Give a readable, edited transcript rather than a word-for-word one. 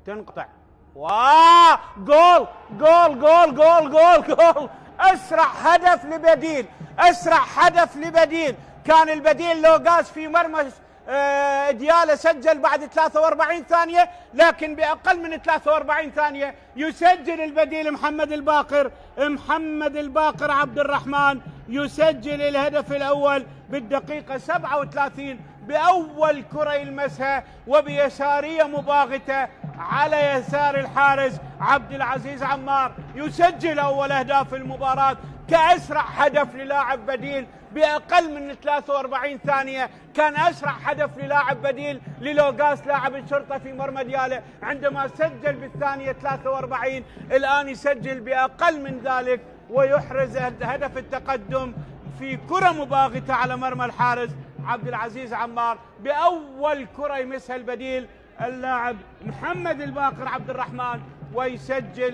تنقطع. واه جول جول جول جول جول جول. اسرع هدف لبديل، اسرع هدف لبديل. كان البديل لوغاس في مرمى ديالا سجل بعد 43 ثانية، لكن بأقل من 43 ثانية يسجل البديل محمد الباقر عبد الرحمن، يسجل الهدف الأول بالدقيقة 37 بأول كرة يلمسها وبيسارية مباغتة على يسار الحارس عبد العزيز عمار، يسجل أول أهداف المباراة كأسرع هدف للاعب بديل بأقل من 43 ثانية. كان أسرع هدف للاعب بديل للوغاس لاعب الشرطة في مرمى ديالا عندما سجل بالثانية 43، الآن يسجل بأقل من ذلك ويحرز هدف التقدم في كرة مباغتة على مرمى الحارس عبد العزيز عمار بأول كرة يمسها البديل اللاعب محمد الباقر عبد الرحمن ويسجل